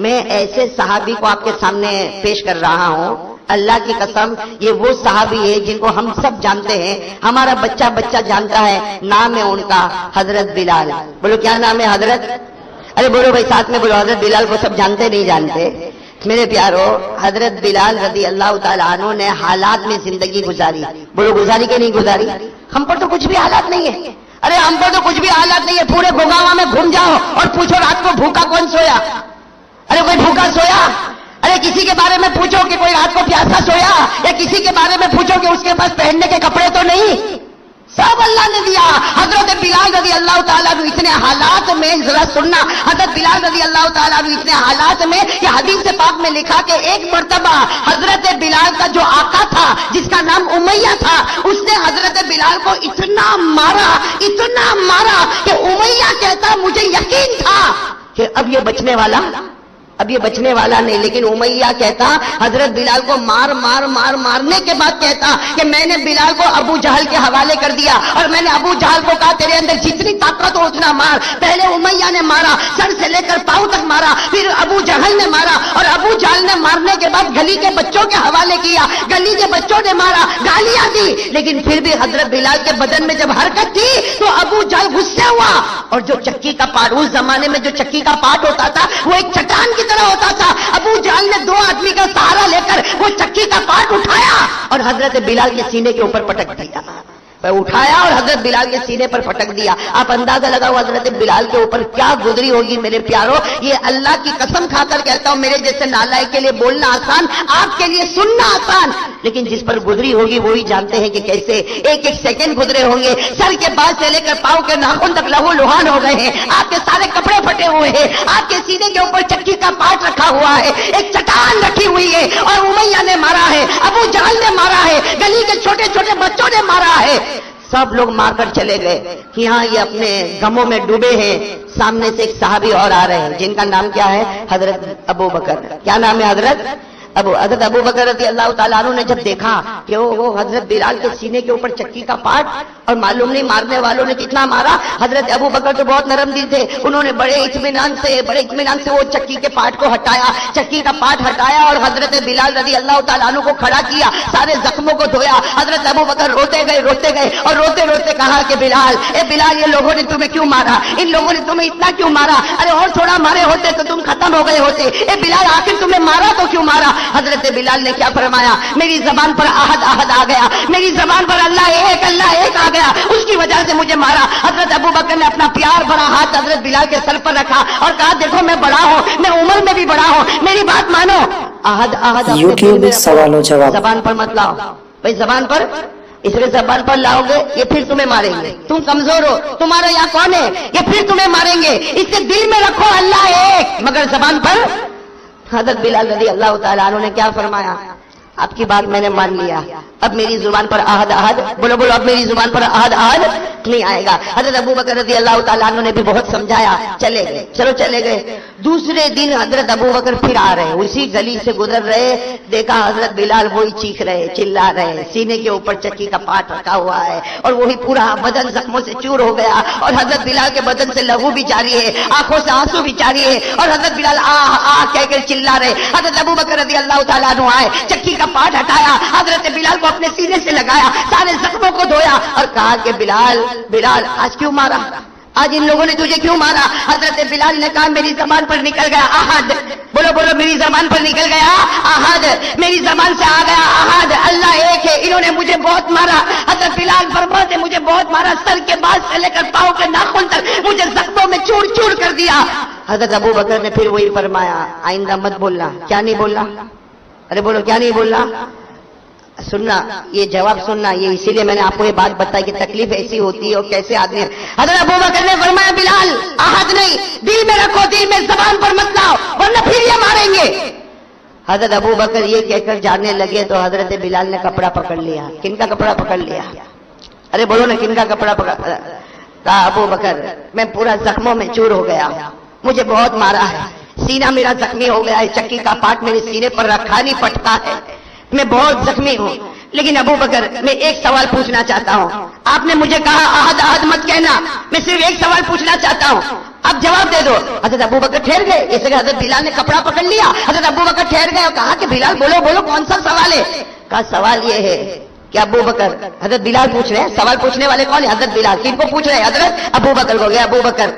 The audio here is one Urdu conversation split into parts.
میں ایسے صحابی کو آپ کے سامنے پیش کر رہا ہوں، اللہ کی قسم یہ وہ صحابی ہے جن کو ہم سب جانتے ہیں، ہمارا بچہ بچہ جانتا ہے، نام ہے ان کا حضرت بلال۔ بولو کیا نام ہے حضرت؟ ارے بولو بھائی ساتھ میں بولو، حضرت بلال کو سب جانتے نہیں جانتے؟ میرے پیارو، حضرت بلال رضی اللہ تعالیٰ عنہ نے حالات میں زندگی گزاری، بولو گزاری کہ نہیں گزاری؟ ہم پر تو کچھ بھی حالات نہیں ہے، ارے ہم پر تو کچھ بھی حالات نہیں ہے، پورے گوگاوا میں گھوم جاؤ اور پوچھو رات کو بھوکا کون سویا؟ ارے کوئی بھوکا سویا؟ ارے کسی کے بارے میں پوچھو کہ کوئی رات کو پیاسا سویا، یا کسی کے بارے میں پوچھو کہ اس کے پاس پہننے کے کپڑے تو نہیں؟ سب اللہ نے دیا۔ حضرت بلال رضی اللہ تعالیٰ عنہ اتنے حالات میں، ذرا سننا، حضرت بلال رضی اللہ تعالیٰ عنہ اتنے حالات میں کہ حدیث پاک میں لکھا کہ ایک مرتبہ حضرت بلال کا جو آقا تھا جس کا نام امیہ تھا، اس نے حضرت بلال کو اتنا مارا کہ امیہ کہتا مجھے یقین تھا کہ اب یہ بچنے والا نہیں، لیکن امیہ کہتا حضرت بلال کو مارنے کے بعد کہتا کہ میں نے بلال کو ابو جہل کے حوالے کر دیا، اور میں نے ابو جہل کو کہا تیرے اندر جتنی طاقت ہو اتنا مار۔ پہلے امیہ نے مارا، سر سے لے کر پاؤں تک مارا، پھر ابو جہل نے مارا، اور ابو جہل نے مارنے کے بعد گلی کے بچوں کے حوالے کیا، گلی کے بچوں نے مارا، گالیاں دی، لیکن پھر بھی حضرت بلال کے بدن میں جب حرکت تھی تو ابو جہل غصے ہوا، اور جو چکی کا پاٹ، اس زمانے میں جو چکی کا پاٹ ہوتا تھا وہ ایک چٹان کی طرح ہوتا تھا، ابو جہل نے 2 آدمی کا سہارا لے کر وہ چکی کا پاٹ اٹھایا اور حضرت بلال کے سینے کے اوپر پٹک دیا، اٹھایا اور حضرت بلال کے سینے پر پٹک دیا۔ آپ اندازہ لگاؤ حضرت بلال کے اوپر کیا گزری ہوگی میرے پیارو۔ یہ اللہ کی قسم کھا کر کہتا ہوں، میرے جیسے نالائق کے لیے بولنا آسان، آپ کے لیے سننا آسان، لیکن جس پر گزری ہوگی وہی جانتے ہیں کہ کیسے ایک سیکنڈ گزرے ہوں گے۔ سر کے بعد سے لے کر پاؤں کے ناخن تک لہو لہان ہو گئے ہیں، آپ کے سارے کپڑے پھٹے ہوئے ہیں، آپ کے سینے کے اوپر چکی کا پاٹ رکھا ہوا ہے، ایک چٹان رکھی ہوئی ہے، اور امیہ نے مارا ہے، ابو جہل نے مارا ہے، گلی کے چھوٹے چھوٹے بچوں نے مارا ہے، سب لوگ مار کر چلے گئے کہ ہاں یہ اپنے غموں میں ڈوبے ہیں۔ سامنے سے ایک صحابی اور آ رہے ہیں جن کا نام کیا ہے؟ حضرت ابو بکر۔ کیا نام ہے حضرت ابو بکر رضی اللہ تعالیٰ عنہ نے جب دیکھا کہ وہ حضرت بلال کے سینے کے اوپر چکی کا پاٹ، اور معلوم نہیں مارنے والوں نے کتنا مارا، حضرت ابو بکر تو بہت نرم دل تھے، انہوں نے بڑے اطمینان سے وہ چکی کے پاٹ کو ہٹایا، چکی کا پاٹ ہٹایا، اور حضرت بلال رضی اللہ تعالیٰ عنہ کو کھڑا کیا، سارے زخموں کو دھویا۔ حضرت ابو بکر روتے گئے اور روتے روتے کہا کہ بلال، اے بلال، یہ لوگوں نے تمہیں کیوں مارا؟ ان لوگوں نے تمہیں اتنا کیوں مارا؟ ارے اور تھوڑا مارے ہوتے تو تم ختم ہو گئے ہوتے۔ اے بلال، آخر تمہیں مارا تو کیوں مارا؟ حضرت بلال نے کیا فرمایا؟ میری زبان پر احد آ گیا، میری زبان پر اللہ ایک آ گیا، اس کی وجہ سے مجھے مارا۔ حضرت ابو بکر نے اپنا پیار بھرا ہاتھ حضرت بلال کے سر پر رکھا اور کہا دیکھو میں بڑا ہوں، میں عمر میں بھی بڑا ہوں، میری بات مانو۔ احد یوٹیوب سوال و جواب زبان پر مت لاؤ بھائی، زبان پر، اس لیے زبان پر لاؤ گے یہ پھر تمہیں ماریں گے، تم کمزور ہو، تمہارا یہاں کون ہے، یہ پھر تمہیں ماریں گے، اس سے دل میں رکھو اللہ ایک، مگر زبان پر۔ حضرت بلال رضی اللہ تعالیٰ عنہ نے کیا فرمایا؟ آپ کی بات میں نے مان لیا، اب میری زبان پر احد، بولو اب میری زبان پر احد نہیں آئے گا۔ حضرت ابو بکر رضی اللہ تعالیٰ عنہ نے بھی بہت سمجھایا، چلے گئے۔ دوسرے دن حضرت ابو بکر پھر آ رہے، اسی گلی سے گزر رہے، دیکھا حضرت بلال وہی چیخ رہے، چلا رہے، سینے کے اوپر چکی کا پاٹ رکھا ہوا ہے، اور وہی پورا بدن زخموں سے چور ہو گیا، اور حضرت بلال کے بدن سے لہو بھی جاری ہے، آنکھوں سے آنسو بھی جاری ہے، اور حضرت بلال آ کہہ کر چلا رہے۔ حضرت ابو بکر رضی اللہ تعالیٰ عنہ آئے، چکی کا پاٹ ہٹایا، حضرت بلال کو اپنے سینے سے لگایا، سارے زخموں کو دھویا، اور کہا کہ بلال آج کیوں مارا؟ آج ان لوگوں نے تجھے کیوں مارا؟ حضرت بلال نے کہا میری زبان پر نکل گیا احد، بولو میری زبان پر نکل گیا احد، میری زبان سے آ گیا احد، اللہ ایک ہے، انہوں نے مجھے بہت مارا۔ حضرت بلال فرماتے مجھے بہت مارا، سر کے بعد سے لے کر پاؤں کے ناخن تک مجھے زخموں میں چور چور کر دیا۔ حضرت ابو بکر نے پھر وہی فرمایا آئندہ مت بولنا۔ کیا نہیں بولنا؟ ارے بولو کیا نہیں بولنا؟ سننا، یہ جواب سننا، یہ اسی لیے میں نے آپ کو یہ بات بتائی کہ تکلیف ایسی ہوتی ہے اور کیسے آدمی ہے۔ حضرت ابو بکر نے فرمایا بلال احد نہیں، دل میں رکھو، دل میں، زبان پر مت لاؤ ورنہ پھر یہ ماریں گے۔ حضرت ابو بکر یہ کہہ کر جانے لگے تو حضرت بلال نے کپڑا پکڑ لیا۔ کن کا کپڑا پکڑ لیا؟ ارے بولو نا، کن کا کپڑا پکڑ؟ کہا ابو بکر میں پورا زخموں میں چور ہو گیا، مجھے بہت مارا ہے، سینہ میرا زخمی ہو گیا ہے، چکی کا پاٹ میرے سینے پر رکھا نہیں پٹتا ہے، میں بہت زخمی ہوں، لیکن ابو بکر میں ایک سوال پوچھنا چاہتا ہوں. آپ نے مجھے کہا احد احد مت کہنا, میں صرف ایک سوال پوچھنا چاہتا ہوں, آپ جواب دے دو. حضرت ابو بکر ٹھہر گئے, اس لیے حضرت بلال نے کپڑا پکڑ لیا. حضرت ابو بکر ٹھہر گئے اور کہا کہ بلال بولو بولو کون سا سوال ہے. کہا سوال یہ ہے کہ ابو بکر, حضرت بلال پوچھ رہے ہیں, سوال پوچھنے والے کون ہیں؟ حضرت بلال. کن کو پوچھ رہے ہیں؟ حضرت ابو بکر کو. گیا ابو بکر,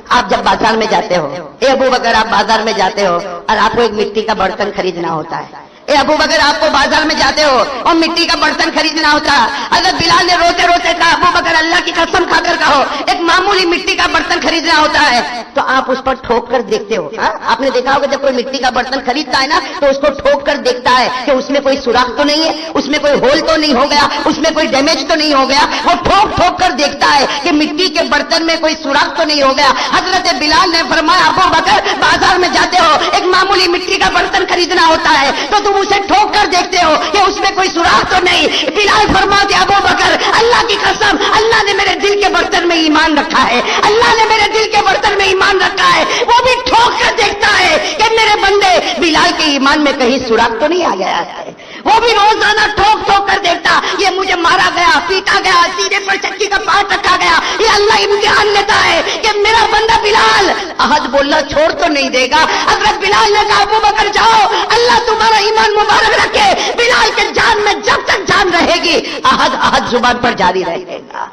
آپ جب بازار میں جاتے ہو, اے ابو بکر آپ بازار میں جاتے ہو اور آپ کو ایک مٹی کا برتن خریدنا ہوتا ہے. اے ابو بکر آپ کو بازار میں جاتے ہو اور مٹی کا برتن خریدنا ہوتا ہے. حضرت بلال نے روتے روتے کہا ابو بکر اللہ کی قسم کھا کر کہو ایک معمولی مٹی کا برتن خریدنا ہوتا ہے. تو آپ اس پر ٹھوک کر دیکھتے ہو. آپ نے دیکھا ہوگا جب کوئی مٹی کا برتن خریدتا ہے نا تو اس کو ٹھوک کر دیکھتا ہے کہ اس میں کوئی سوراخ تو نہیں ہے, اس میں کوئی ہول تو نہیں ہو گیا, اس میں کوئی ڈیمیج تو نہیں ہو گیا. وہ ٹھوک ٹھوک کر دیکھتا ہے کہ مٹی کے برتن میں کوئی سوراخ تو نہیں ہو گیا. حضرت بلال نے فرمایا ابو بکر بازار میں جاتے ہو ایک معمولی مٹی کا برتن خریدنا ہوتا ہے تو تم اسے ٹھوک کر دیکھتے ہو کہ اس میں کوئی سوراخ تو نہیں. بلال فرماتے ابو بکر اللہ کی قسم اللہ نے میرے دل کے برتن میں ایمان رکھا ہے, اللہ نے میرے دل کے برتن میں ایمان رکھا ہے. وہ بھی ٹھوک کر دیکھتا ہے کہ میرے بندے بلال کے ایمان میں کہیں سوراخ تو نہیں آ گیا ہے. وہ بھی روزانہ ٹھوک ٹھوک کر دیکھتا, یہ مجھے مارا گیا, پیٹا گیا, سینے پر چکی کا پاٹ رکھا گیا, یہ اللہ امتحان لیتا ہے کہ میرا بندہ بلال احد بولنا چھوڑ تو نہیں دے گا. حضرت بلال نے کہا ابو بکر جاؤ, اللہ تمہارا ایمان مبارک رکھے. بلال کے جان میں جب تک جان رہے گی احد احد زبان پر جاری رہے گا,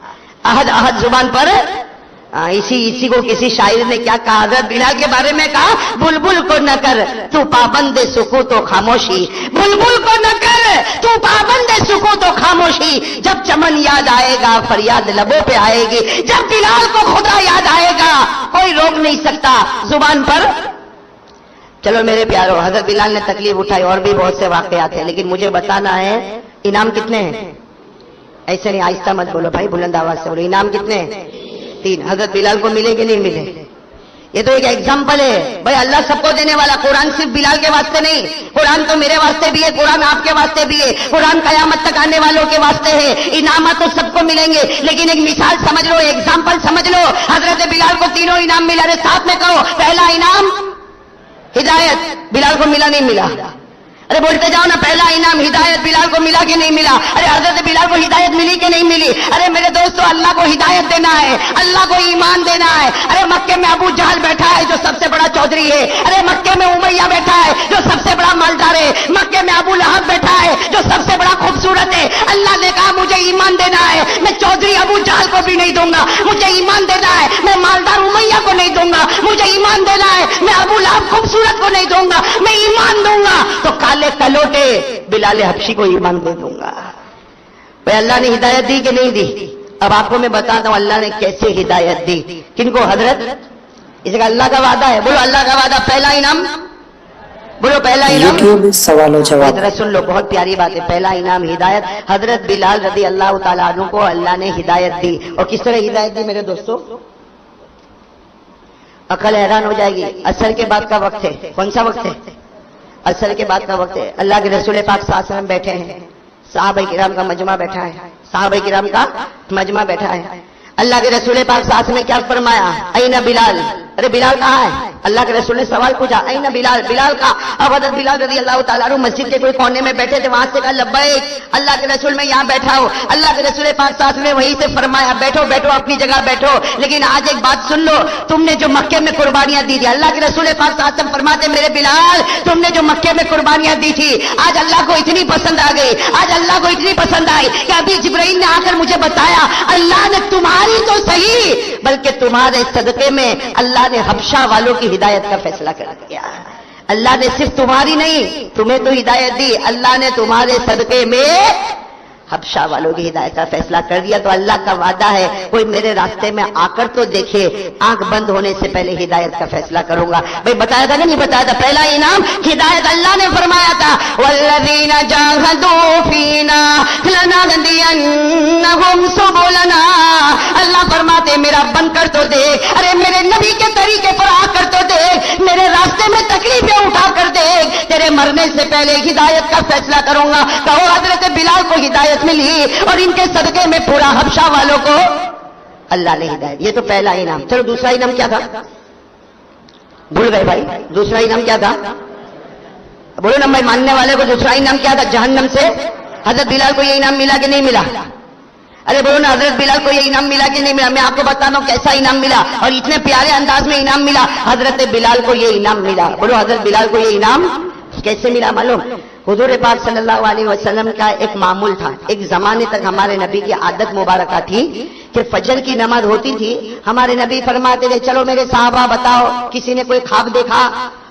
احد احد زبان پر. اسی کو کسی شاعر نے کیا کہا حضرت بلال کے بارے میں کہا بلبل کو نہ کر تو پابند سکوت و خاموشی, بلبل کو نہ کر تو پابند سکوت و خاموشی. جب چمن یاد آئے گا فریاد لبوں پہ آئے گی, جب بلال کو خدا یاد آئے گا کوئی روک نہیں سکتا زبان پر. چلو میرے پیارو, حضرت بلال نے تکلیف اٹھائی, اور بھی بہت سے واقعات ہیں, لیکن مجھے بتانا ہے انعام کتنے ہیں. ایسے نہیں, آہستہ مت بولو بھائی, بلند آواز سے بولو. انعام کتنے ہیں؟ 3. حضرت بلال کو ملے کہ نہیں ملے؟ یہ تو ایک ایگزامپل ہے بھائی, اللہ سب کو دینے والا. قرآن صرف بلال کے واسطے نہیں, قرآن تو میرے واسطے بھی ہے, قرآن آپ کے واسطے بھی ہے, قرآن قیامت تک آنے والوں کے واسطے ہے. انعامات تو سب کو ملیں گے, لیکن ایک مثال سمجھ لو, ایگزامپل سمجھ لو. حضرت بلال کو تینوں انعام ملا. ارے ساتھ میں کہو, پہلا انعام ہدایت. بلال کو ملا نہیں ملا؟ ارے بولتے جاؤ نا, پہلا انعام ہدایت. بلال کو ملا کہ نہیں ملا؟ ارے حضرت بلال کو ہدایت ملی کہ نہیں ملی؟ ارے میرے دوستو, اللہ کو ہدایت دینا ہے, اللہ کو ایمان دینا ہے. ارے مکے میں ابو جہل بیٹھا ہے جو سب سے بڑا چودھری ہے, ارے مکے میں امیہ بیٹھا ہے جو سب سے بڑا مالدار ہے, مکے میں ابو لہب بیٹھا ہے جو سب سے بڑا خوبصورت ہے. اللہ نے کہا مجھے ایمان دینا ہے, میں چودھری ابو جہل کو بھی نہیں دوں گا. مجھے ایمان دینا ہے, میں مالدار امیہ کو نہیں دوں گا. مجھے ایمان دینا ہے, میں ابو لہب خوبصورت کو نہیں دوں گا. میں ایمان دوں گا تو کالے کلوٹے بلال حبشی کو ایمان دے دوں گا. بھائی اللہ نے ہدایت دی کہ نہیں دی؟ اب آپ کو میں بتاتا ہوں اللہ نے کیسے ہدایت دی. کن کو؟ حضرت. اس کا اللہ کا وعدہ ہے, بولو اللہ کا وعدہ. پہلا انعام بولو, پہلا انعام. سوال و جواب. سن لو, بہت پیاری بات ہے. پہلا انعام ہدایت. حضرت بلال رضی اللہ تعالیٰ عنہ کو اللہ نے ہدایت دی. اور کس طرح ہدایت دی میرے دوستو؟ عقل حیران ہو جائے گی. عصر کے بعد کا وقت ہے. کون سا وقت ہے؟ عصر کے بعد کا وقت ہے. اللہ کے رسول پاک صلی اللہ علیہ وسلم بیٹھے ہیں, صحابہ کرام کا مجمع بیٹھا ہے, صحابہ کرام کا مجمع بیٹھا ہے. اللہ کے رسول پاک صلی اللہ علیہ وسلم نے کیا فرمایا؟ اینا بلال. ارے بلال کہاں ہے؟ اللہ کے رسول نے سوال پوچھا, اینا بلال, بلال کا. اب حضرت بلال رضی اللہ تعالیٰ عنہ مسجد کے کوئی کونے میں بیٹھے تھے, وہاں سے کہا لبیک اللہ کے رسول میں یہاں بیٹھا ہوں. اللہ کے رسول پاک صلی اللہ علیہ وسلم نے وہیں سے فرمایا بیٹھو بیٹھو اپنی جگہ بیٹھو. لیکن آج ایک بات سن لو, تم نے جو مکے میں قربانیاں دی تھی, اللہ کے رسول پاک صلی اللہ علیہ وسلم فرماتے میرے بلال تم نے جو مکے میں قربانیاں دی تھی آج اللہ کو اتنی پسند آ گئی, آج اللہ کو اتنی پسند آئی کہ ابھی جبرائیل نے آ کر مجھے بتایا اللہ نے تمہاری تو صحیح بلکہ تمہارے صدقے میں اللہ نے حبشہ والوں کی ہدایت کا فیصلہ کر دیا. اللہ نے صرف تمہاری نہیں, تمہیں تو ہدایت دی, اللہ نے تمہارے صدقے میں حبشہ والوں کی ہدایت کا فیصلہ کر دیا. تو اللہ کا وعدہ ہے کوئی میرے راستے میں آ کر تو دیکھے, آنکھ بند ہونے سے پہلے ہدایت کا فیصلہ کروں گا. بھائی بتایا تھا کہ نہیں بتایا تھا؟ پہلا انعام ہدایت. اللہ نے فرمایا تھا والذین جاہدوا فینا لنہدینہم سبلنا. اللہ فرماتے میرا بن کر تو دیکھ, ارے میرے نبی کے طریقے پر آ کر تو دیکھ, میرے راستے میں تکلیفیں اٹھا کر دیکھ, تیرے مرنے سے پہلے ہدایت کا فیصلہ کروں گا. کہو حضرت بلال کو ہدایت ملی اور ان کے صدقے میں پورا حبشہ والوں کو اللہ نے ہدایت. یہ تو پہلا انعام. چلو دوسرا انعام کیا تھا؟ بھول گئے بھائی؟ دوسرا انعام کیا تھا؟ بولو نا بھائی, ماننے والے کو دوسرا انعام کیا تھا؟ جہنم سے حضرت بلال کو یہ انعام ملا کہ نہیں ملا؟ ارے بولو نا، حضرت بلال کو یہ انعام ملا کہ نہیں ملا؟ میں آپ کو بتاتا ہوں کیسا انعام ملا، اور اتنے پیارے انداز میں انعام ملا. حضرت بلال کو یہ انعام ملا. بولو حضرت بلال کو یہ انعام کیسے ملا معلوم؟ حضور پاک صلی اللہ علیہ وسلم کا ایک معمول تھا. ایک زمانے تک ہمارے نبی کی عادت مبارکہ تھی کہ فجر کی نماز ہوتی تھی، ہمارے نبی فرماتے تھے چلو میرے صحابہ بتاؤ کسی نے کوئی خواب دیکھا؟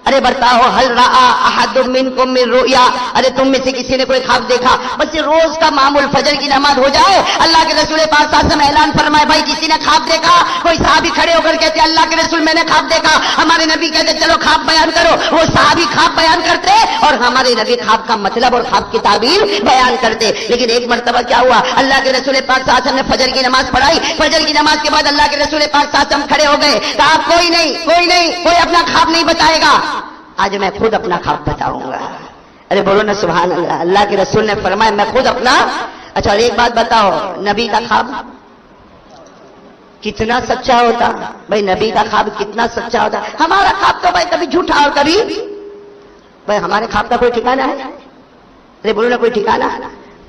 ارے بتاؤ، حل رأى احد منکم من رؤیا، ارے تم میں سے کسی نے کوئی خواب دیکھا؟ بس یہ روز کا معمول فجر کی نماز ہو جائے، اللہ کے رسول پاک صلی اللہ علیہ وسلم اعلان فرمائے بھائی کسی نے خواب دیکھا؟ کوئی صحابی کھڑے ہو کر کہتے اللہ کے رسول میں نے خواب دیکھا. ہمارے نبی کہتے چلو خواب بیان کرو. وہ صحابی خواب بیان کرتے اور ہمارے نبی خواب کا مطلب اور خواب کی تعبیر بیان کرتے. لیکن ایک مرتبہ کیا ہوا، اللہ کے رسول پاک صلی اللہ علیہ وسلم نے فجر کی نماز پڑھائی. فجر کی نماز کے بعد اللہ کے رسول پاک صلی اللہ علیہ وسلم کھڑے ہو گئے، کہا کوئی نہیں کوئی اپنا خواب نہیں بتائے گا، آج میں خود اپنا خواب بتاؤں گا. ارے بولو نا سبحان اللہ. اللہ کے رسول نے فرمایا میں خود اپنا. اچھا اور ایک بات بتاؤ، نبی کا خواب کتنا سچا ہوتا؟ بھائی نبی کا خواب کتنا سچا ہوتا؟ ہمارا خواب تو بھائی کبھی جھوٹا اور کبھی، بھائی ہمارے خواب کا کوئی ٹھکانا ہے؟ ارے بولو نا کوئی ٹھکانا.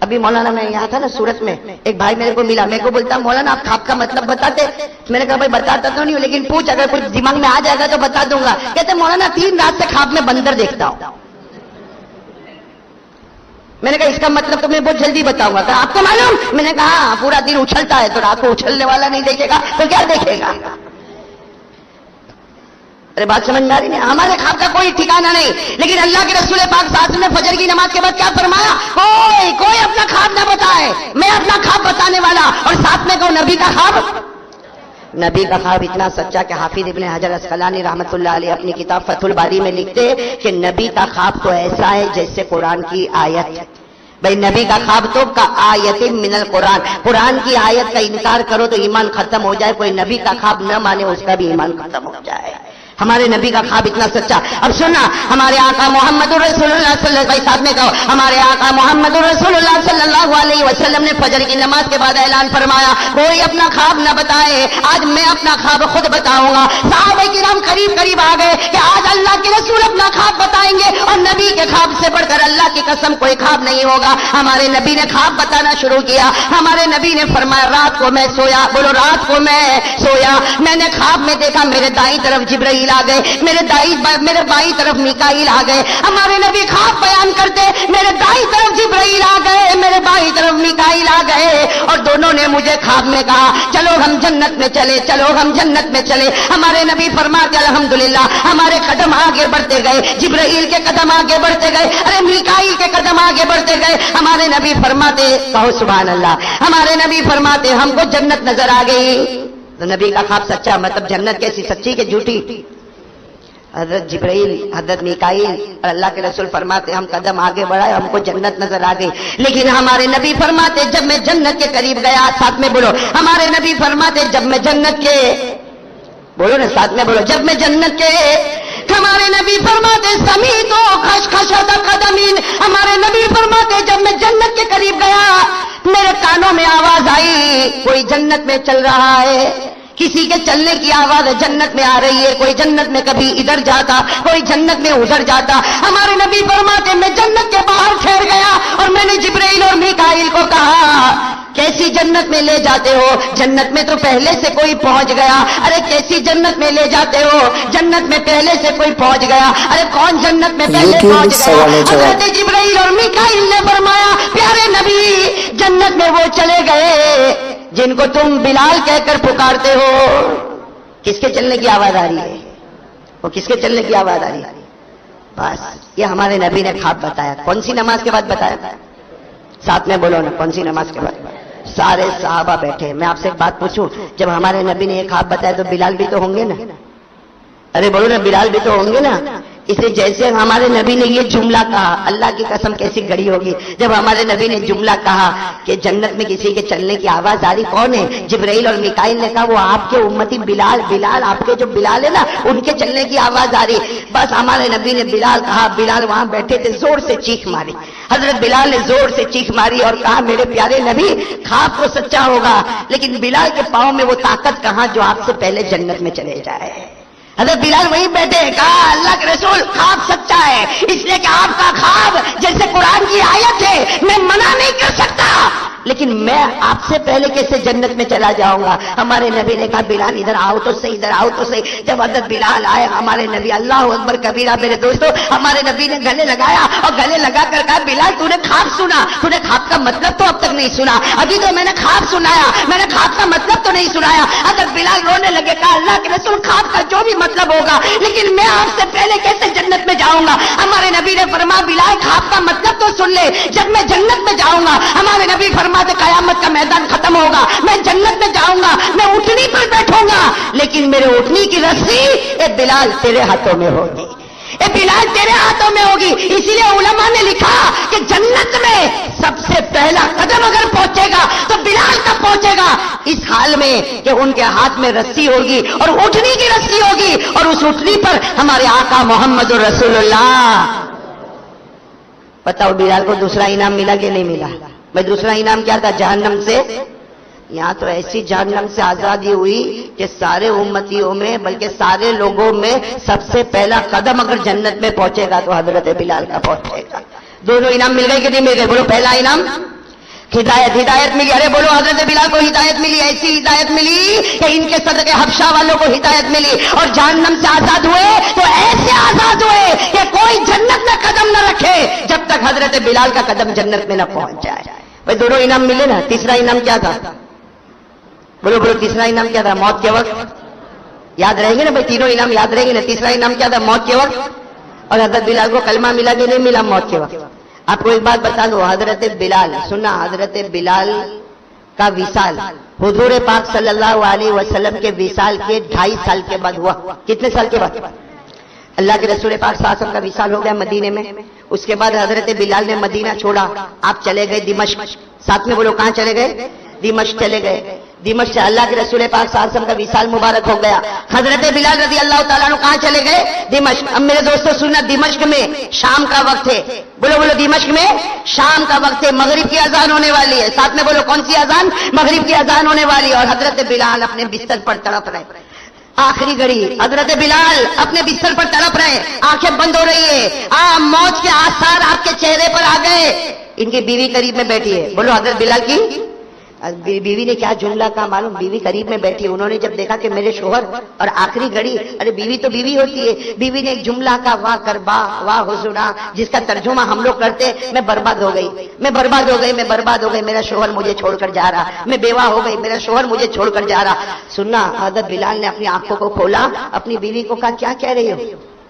ابھی مولانا میں یہاں تھا نا سورت میں، ایک بھائی میرے کو ملا، میرے کو بولتا مولانا آپ خواب کا مطلب بتاتے. میں نے کہا بھائی بتاتا تو نہیں ہوں لیکن پوچھ اگر کچھ دماغ میں آ جائے گا تو بتا دوں گا. کہتے مولانا 3 رات سے خواب میں بندر دیکھتا ہوں. میں نے کہا اس کا مطلب تو میں بہت جلدی بتاؤں گا. کہ آپ کو معلوم؟ میں نے کہا پورا دن اچھلتا ہے تو رات کو اچھلنے والا نہیں دیکھے گا تو کیا دیکھے گا؟ ارے بات سمجھ میں آ رہی نہیں؟ ہمارے خواب کا کوئی ٹھکانا نہیں. لیکن اللہ کے رسول پاک صلی اللہ علیہ وسلم نے فجر کی نماز کے بعد کیا فرمایا؟ کوئی اپنا خواب نہ بتائے، میں اپنا خواب بتانے والا. اور ساتھ میں کہو نبی کا خواب. نبی کا خواب اتنا سچا کہ حافظ ابن حجر اسقلانی رحمۃ اللہ علیہ اپنی کتاب فتح الباری میں لکھتے کہ نبی کا خواب تو ایسا ہے جیسے قرآن کی آیت. بھائی نبی کا خواب تو کا آیت من القرآن، قرآن کی آیت کا انکار کرو تو ایمان ختم ہو جائے، کوئی نبی کا خواب نہ مانے اس کا بھی ایمان ختم ہو جائے. ہمارے نبی کا خواب اتنا سچا. اب سننا، ہمارے آقا محمد رسول اللہ صلی اللہ علیہ وسلم، ساتھ میں کہو ہمارے آقا محمد رسول اللہ صلی اللہ علیہ وسلم نے فجر کی نماز کے بعد اعلان فرمایا کوئی اپنا خواب نہ بتائے، آج میں اپنا خواب خود بتاؤں گا. صحابہ کرام قریب آ گئے کہ آج اللہ کے رسول اپنا خواب بتائیں گے، اور نبی کے خواب سے بڑھ کر اللہ کی قسم کوئی خواب نہیں ہوگا. ہمارے نبی نے خواب بتانا شروع کیا. ہمارے نبی نے فرمایا رات کو میں سویا، بولو رات کو میں سویا، میں نے خواب میں دیکھا میرے دائیں طرف جبرائیل آ گئے، میرے بائیں طرف میکائیل آ گئے. ہمارے نبی خواب بیان کرتے میرے دائیں طرف جبرائیل آ گئے، میرے بائیں طرف میکائیل آ گئے، اور دونوں نے مجھے خواب میں کہا چلو ہم جنت میں چلے، چلو ہم جنت میں چلے. ہمارے نبی فرماتے الحمدللہ ہمارے قدم آگے بڑھتے گئے، جبرائیل کے قدم آگے بڑھتے گئے، ارے میکائیل کے قدم آگے بڑھتے گئے. ہمارے نبی فرماتے کہو سبحان اللہ، ہمارے نبی فرماتے ہم کو جنت نظر آ گئی. تو نبی کا خواب سچا، مطلب جنت کیسی سچی کہ جھوٹی؟ حضرت جبرائیل، حضرت میکائیل اور اللہ کے رسول فرماتے ہم قدم آگے بڑھائے ہم کو جنت نظر آ گئی. لیکن ہمارے نبی فرماتے جب میں جنت کے قریب گیا، ساتھ میں بولو ہمارے نبی فرماتے جب میں جنت کے، بولو نا ساتھ میں بولو جب میں جنت کے، ہمارے نبی فرماتے سمیت و خشخشۃ قدمین، ہمارے نبی فرماتے جب میں جنت کے قریب گیا میرے کانوں میں آواز آئی کوئی جنت میں چل رہا ہے، کسی کے چلنے کی آواز جنت میں آ رہی ہے، کوئی جنت میں کبھی ادھر جاتا کوئی جنت میں ادھر جاتا. ہمارے نبی فرماتے میں جنت کے باہر ٹھہر گیا اور میں نے جبرائیل اور میکائیل کو کہا کیسی جنت میں لے جاتے ہو؟ جنت میں تو پہلے سے کوئی پہنچ گیا. ارے کیسی جنت میں لے جاتے ہو؟ جنت میں پہلے سے کوئی پہنچ گیا. ارے کون جنت میں پہلے پہنچ گیا؟ حضرت جبرائیل اور میکائیل نے فرمایا پیارے نبی جنت میں وہ چلے گئے جن کو تم بلال کہہ کر پکارتے ہو. کس کے چلنے کی آواز آ رہی ہے؟ وہ کس کے چلنے کی آواز آ رہی ہے؟ بس یہ ہمارے نبی نے خواب بتایا. کون سی نماز کے بعد بتایا؟ ساتھ میں بولو نا کون سی نماز کے بعد؟ سارے صحابہ بیٹھے. میں آپ سے ایک بات پوچھوں، جب ہمارے نبی نے یہ خواب بتایا تو بلال بھی تو ہوں گے نا؟ ارے بولو نا بلال بھی تو ہوں گے نا. اسے جیسے ہمارے نبی نے یہ جملہ کہا، اللہ کی قسم کیسی گڑی ہوگی جب ہمارے نبی نے جملہ کہا کہ جنت میں کسی کے چلنے کی آواز آ رہی. کون ہے؟ جبرائیل اور میکائیل نے کہا وہ آپ کے امتی بلال آپ کے جو بلال ہے نا ان کے چلنے کی آواز آ رہی. بس ہمارے نبی نے بلال کہا، بلال وہاں بیٹھے تھے، زور سے چیخ ماری. حضرت بلال نے زور سے چیخ ماری اور کہا میرے پیارے نبی خواب تو سچا ہوگا لیکن بلال کے پاؤں میں وہ طاقت کہاں جو آپ سے پہلے جنت میں چلے جائے. حضرت بلال وہیں بیٹھے، کہا اللہ کے رسول خواب سچا ہے، اس لیے کہ آپ کا خواب جیسے قرآن کی آیت ہے، میں منع نہیں کر سکتا، لیکن میں آپ سے پہلے کیسے جنت میں چلا جاؤں گا؟ ہمارے نبی نے کہا بلال ادھر آؤ تو صحیح، ادھر آؤ تو صحیح۔ جب حضرت بلال آئے، ہمارے نبی، اللہ اکبر کبیرہ میرے دوستو، ہمارے نبی نے گلے لگایا اور گلے لگا کر کہا بلال تو نے خواب سنا، تو نے خواب کا مطلب تو اب تک نہیں سنا، ابھی تو میں نے خواب سنایا، میں نے خواب کا مطلب تو نہیں سنایا۔ حضرت بلال رونے لگے، کہا اللہ کے رسول خواب کا جو بھی مطلب ہوگا، لیکن میں آپ سے پہلے کیسے جنت میں جاؤں گا؟ ہمارے نبی نے فرمایا بلال خواب کا مطلب تو سن لے، جب میں جنت میں جاؤں گا، ہمارے نبی فرماتے قیامت کا میدان ختم ہوگا، میں جنت میں جاؤں گا، میں اٹھنی پر بیٹھوں گا، لیکن میرے اٹھنی کی رسی اے بلال تیرے ہاتھوں میں ہوگی، اے بلال تیرے ہاتھوں میں ہوگی۔ اسی لیے علماء نے لکھا کہ جنت میں سب سے پہلا قدم اگر پہنچے گا تو بلال کب پہنچے گا؟ اس حال میں کہ ان کے ہاتھ میں رسی ہوگی اور اٹھنی کی رسی ہوگی، اور اس اٹھنی پر ہمارے آقا محمد رسول اللہ۔ بتاؤ بلال کو دوسرا انعام ملا کہ نہیں ملا؟ میں دوسرا انعام کیا تھا؟ جہنم سے، یہاں تو ایسی جہنم سے آزادی ہوئی کہ سارے امتیوں میں بلکہ سارے لوگوں میں سب سے پہلا قدم اگر جنت میں پہنچے گا تو حضرت بلال کا پہنچے گا۔ دونوں انعام مل گئے کہ نہیں مل گئے؟ بولو پہلا انعام ہدایت، ہدایت ملی، ارے بولو حضرت بلال کو ہدایت ملی، ایسی ہدایت ملی کہ ان کے صدقے حبشہ والوں کو ہدایت ملی، اور جہنم سے آزاد ہوئے تو ایسے آزاد ہوئے کہ کوئی جنت میں قدم نہ رکھے جب تک حضرت بلال کا قدم جنت میں نہ پہنچ جائے۔ بھائی دونوں انعام ملے نا، تیسرا انعام کیا تھا؟ بولو بولو تیسرا انعام کیا تھا؟ موت کے وقت یاد رہیں گے نا بھائی، تینوں انعام یاد رہیں گے نا؟ تیسرا انعام کیا تھا؟ موت کے وقت۔ اور حضرت بلال کو کلمہ ملا کہ نہیں ملا موت کے وقت؟ آپ کو ایک بات بتا دو، حضرت بلال سننا، حضرت بلال کا وصال حضور پاک صلی اللہ علیہ وسلم کے وصال کے 2.5 سال کے بعد ہوا۔ کتنے سال کے بعد؟ اللہ کے رسول پاک صلی اللہ علیہ وسلم کا وصال ہو گیا مدینے میں، اس کے بعد حضرت بلال نے مدینہ چھوڑا، آپ چلے گئے دمشق۔ ساتھ میں بولو کہاں چلے گئے؟ دمشق چلے گئے۔ دمشق سے اللہ کے رسول پاک صلی اللہ علیہ وسلم کا وصال مبارک ہو گیا۔ حضرت بلال رضی اللہ تعالیٰ عنہ کہاں چلے گئے؟ دمشق۔ اب میرے دوستو سننا، دمشق میں شام کا وقت ہے، بولو بولو دمشق میں شام کا وقت ہے، مغرب کی اذان ہونے والی ہے، ساتھ میں بولو کون سی اذان؟ مغرب کی اذان ہونے والی ہے، اور حضرت بلال اپنے بستر پر تڑپ رہے، آخری گھڑی حضرت بلال اپنے بستر پر تڑپ رہے، آنکھیں بند ہو رہی ہے، موت کے آثار آپ کے چہرے پر آ گئے۔ ان کی بیوی قریب میں بیٹھی ہے، بولو حضرت بلال کی بیوی نے کیا جملہ کہا معلوم؟ بیوی قریب میں بیٹھی، انہوں نے جب دیکھا کہ میرے شوہر اور آخری گھڑی، ارے بیوی تو بیوی ہوتی ہے، بیوی نے ایک جملہ کہا، واہ کربا واہ حسنا، جس کا ترجمہ ہم لوگ کرتے میں برباد ہو گئی، میں برباد ہو گئی، میں برباد ہو گئی، میرا شوہر مجھے چھوڑ کر جا رہا، میں بیوہ ہو گئی، میرا شوہر مجھے چھوڑ کر جا رہا۔ سننا، حضرت بلال نے اپنی آنکھوں کو کھولا، اپنی بیوی کو کہا کیا کہہ رہی ہو؟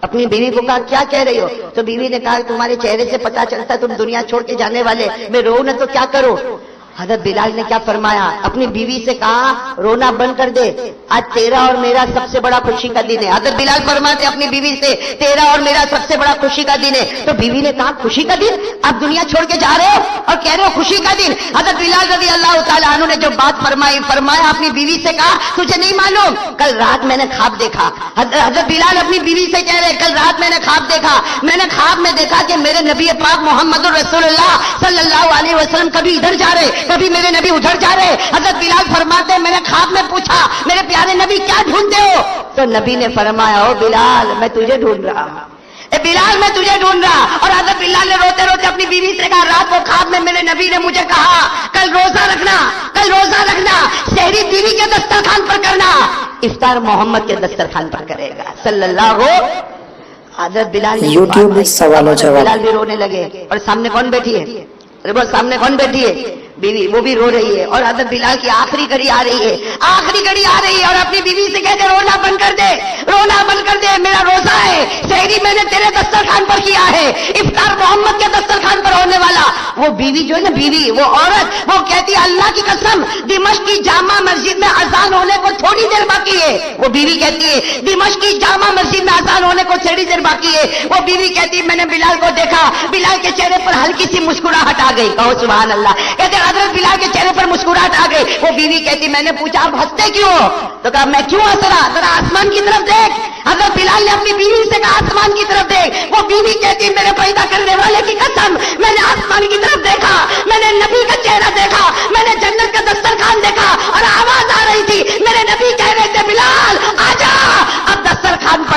اپنی بیوی کو کہا کیا کہہ رہی ہو؟ تو بیوی نے کہا تمہارے چہرے سے پتا چلتا تم دنیا چھوڑ کے جانے والے، میں رو نہ تو کیا کروں؟ حضرت بلال نے کیا فرمایا؟ اپنی بیوی سے کہا رونا بند کر دے، آج تیرا اور میرا سب سے بڑا خوشی کا دن ہے۔ حضرت بلال فرماتے اپنی بیوی سے تیرا اور میرا سب سے بڑا خوشی کا دن ہے۔ تو بیوی نے کہا خوشی کا دن؟ آپ دنیا چھوڑ کے جا رہے ہو اور کہہ رہے ہو خوشی کا دن؟ حضرت بلال رضی اللہ تعالیٰ عنہ نے جو بات فرمایا اپنی بیوی سے کہا تجھے نہیں معلوم کل رات میں نے خواب دیکھا۔ حضرت بلال اپنی بیوی سے کہہ رہے کل رات میں نے خواب دیکھا، میں نے خواب میں دیکھا کہ میرے نبی پاک محمد رسول اللہ صلی اللہ علیہ وسلم کبھی ادھر جا رہے، کبھی میرے نبی ادھر جا رہے۔ حضرت بلال فرماتے میں نے خواب میں پوچھا میرے پیارے نبی کیا ڈھونڈتے ہو؟ تو نبی نے فرمایا او بلال میں تجھے ڈھونڈ رہا ہوں، اے بلال میں تجھے ڈھونڈ رہا۔ اور حضرت بلال نے روتے روتے اپنی بیوی سے کہا رات کو خواب میں میرے نبی نے مجھے کہا کل روزہ رکھنا، کل روزہ رکھنا، سحری بیوی کے دسترخوان پر کرنا، افطار محمد کے دسترخوان پر کرے گا صلی اللہ ہو۔ حضرت بلال یوٹیوب میں سوال و جواب، بلال بھی رونے لگے، اور سامنے کون بیٹھی ہے؟ سامنے کون بیٹھی ہے؟ بیوی، وہ بھی رو رہی ہے، اور حضرت بلال کی آخری گھڑی آ رہی ہے، آخری گھڑی آ رہی ہے، اور اپنی بیوی سے کہتے رونا بند کر دے، رونا بند کر دے، میرا روزہ ہے، سحری میں نے تیرے دسترخوان پر کیا ہے، افطار محمد کے دسترخوان پر ہونے والا۔ وہ بیوی جو ہے نا، بیوی وہ عورت، وہ کہتی ہے اللہ کی قسم دمشق کی جامع مسجد میں اذان ہونے کو تھوڑی دیر باقی ہے، وہ بیوی کہتی ہے دمشق کی جامع مسجد میں اذان ہونے کو تھوڑی دیر باقی ہے، وہ بیوی کہتی ہے میں نے بلال کو دیکھا، بلال کے چہرے پر ہلکی سی مسکراہٹ آ گئی، کہو سبحان اللہ، کہتے حضرت بلال کے چہرے پر مسکراہٹ آ گئی۔ وہ بیوی کہتی میں نے پوچھا آپ ہنستے کیوں ہو؟ تو کہا میں کیوں ہنس رہا، ذرا آسمان کی طرف دیکھ۔ حضرت بلال نے اپنی بیوی سے کہا آسمان کی طرف دیکھ۔ وہ بیوی کہتی میرے پیدا کرنے والے کی قسم میں نے آسمان کی طرف دیکھا، میں نے نبی کا چہرہ دیکھا، میں نے جنت کا دسترخوان دیکھا، اور آواز آ رہی تھی، میرے نبی کہہ رہے تھے بلال آجا اب دسترخوان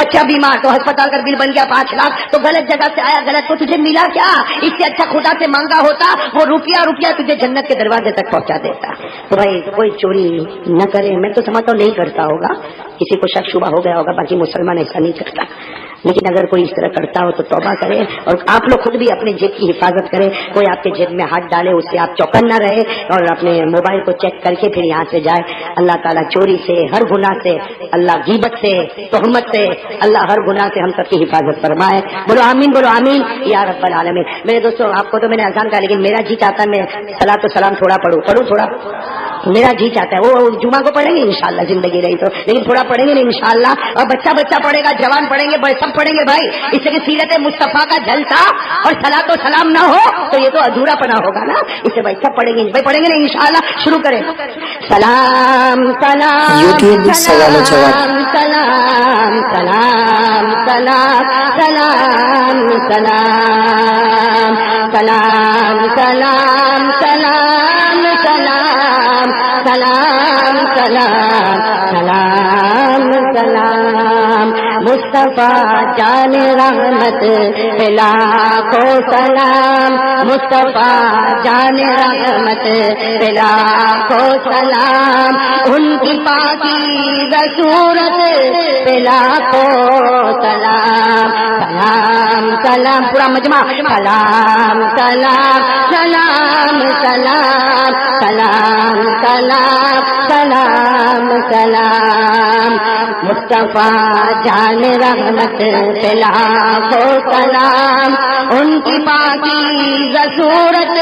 بچہ بیمار تو ہسپتال کا بل بن گیا 5 لاکھ، تو غلط جگہ سے آیا، غلط، تو تجھے ملا کیا؟ اس سے اچھا خدا سے مانگا ہوتا، وہ روپیہ تجھے جنت کے دروازے تک پہنچا دیتا۔ تو بھائی کوئی چوری نہ کرے، میں تو سمجھتا ہوں نہیں کرتا ہوگا، کسی کو شک شبہ ہو گیا ہوگا، باقی مسلمان ایسا نہیں کرتا، لیکن اگر کوئی اس طرح کرتا ہو تو توبہ کرے، اور آپ لوگ خود بھی اپنے جیب کی حفاظت کریں، کوئی آپ کے جیب میں ہاتھ ڈالے اس سے آپ چوکن نہ رہے، اور اپنے موبائل کو چیک کر کے پھر یہاں سے جائے۔ اللہ تعالیٰ چوری سے، ہر گناہ سے، اللہ غیبت سے، تہمت سے، اللہ ہر گناہ سے ہم سب کی حفاظت فرمائے۔ بولو آمین، بولو آمین یا رب العالمین۔ میرے دوستوں، آپ کو تو میں نے آسان کہا، لیکن میرا جی چاہتا ہے میں صلاۃ و سلام تھوڑا پڑھوں تھوڑا، میرا جی چاہتا ہے۔ وہ جمعہ کو پڑھیں گے انشاءاللہ، زندگی رہی تو، لیکن تھوڑا پڑھیں گے انشاءاللہ، اور بچہ پڑھے گا، جوان پڑھیں گے، بڑے سب پڑھیں گے بھائی، اس سے کہ سیرت مصطفیٰ کا جلسہ اور صلاۃ و سلام نہ ہو تو یہ تو ادھورا پنا ہوگا نا، اسے بھائی سب پڑھیں گے، بھائی پڑھیں گے نا انشاءاللہ۔ شروع کریں۔ سلام سلام YouTube سوال و جواب۔ سلام سلام سلام سلام سلام سلام سلام سلام سلام سلام سلام سلام سلام مصطفیٰ جان رحمت لاکھوں سلام، مصطفیٰ جان رحمت لاکھوں سلام، ان کی پاکیزہ صورت لاکھوں سلام، سلام سلام پورا مجمع، سلام سلام سلام سلام سلام سلام سلام سلام مصطفیٰ جان رحمت لاکھوں سلام، ان کی پاکیزہ صورت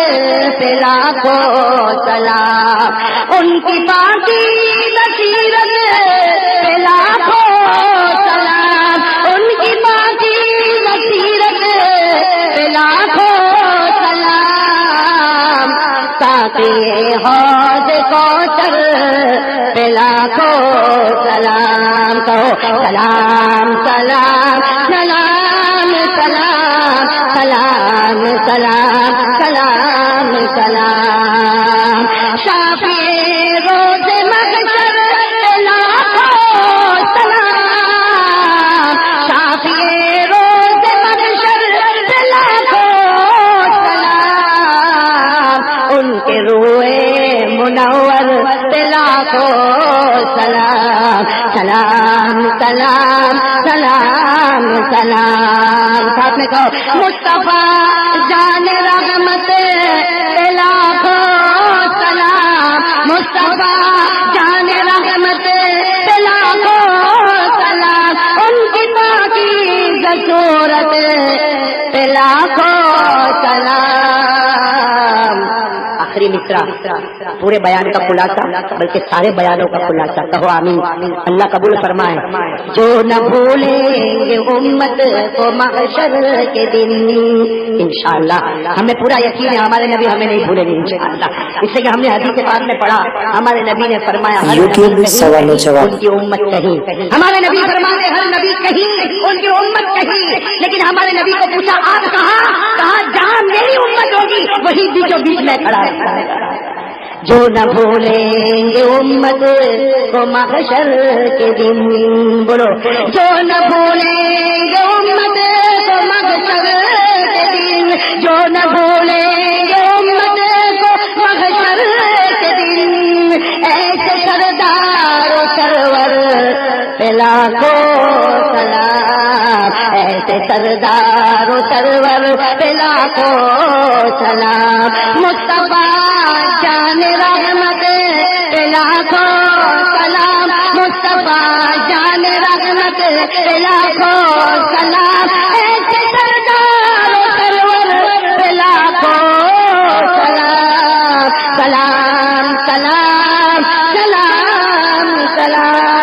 لاکھوں سلام، ان کی پاکیزہ سیرت لاکھوں سلام، ان کی پاکیزہ سیرت لاکھوں سلام، ساقی حوض کوثر لاکھوں سلام، کہو سلام سلام سلام سلام سلام سلام سلام سلام، شافی روز محشر لاکھوں سلام، شافی روز محشر لاکھوں سلام، ان کے روئے منور لاکھوں سلام، سلام سلام سلام سلام، ساتھ میں کہو مصطفیٰ جان رحمت لاکھوں سلام، مصطفیٰ جان رحمت لاکھوں سلام، ان کی پاکیزہ صورت لاکھوں سلام۔ آخری مصرع پورے بیان کا خلاصہ، بلکہ سارے بیانوں کا خلاصہ، کہو آمین، اللہ قبول فرمائے۔ جو نہ بھولیں گے امت کو محشر کے دن، انشاءاللہ ہمیں پورا یقین ہے ہمارے نبی ہمیں نہیں بھولیں گے انشاءاللہ، اس لیے کہ ہم نے حدیث پاک میں پڑھا، ہمارے نبی نے فرمایا ہر نبی سوال و جواب۔ ان کی امت کہیں، ہمارے نبی فرماتے ہر نبی کہیں، ان کی امت کہیں، لیکن ہمارے نبی کو پوچھا آپ کہاں جہاں میری امت ہوگی وہی بیچوں بیچ میں کھڑا ہے۔ جو نہ بھولیں گے امت کو محشر کے دن، بولو جو نہ بھولیں گے امت کو محشر کے دن، جو نہ بھولیں گے امت کو محشر کے دن، ایسے سردار و سرور پہ لاکھوں سلام، ایسے سردار و سرور پہ لاکھوں سلام، مصطفیٰ جان رحمت لاکھوں سلام، مصطفیٰ جان رحمت لاکھوں سلام، ایسے سردار و سرور لاکھوں سلام، سلام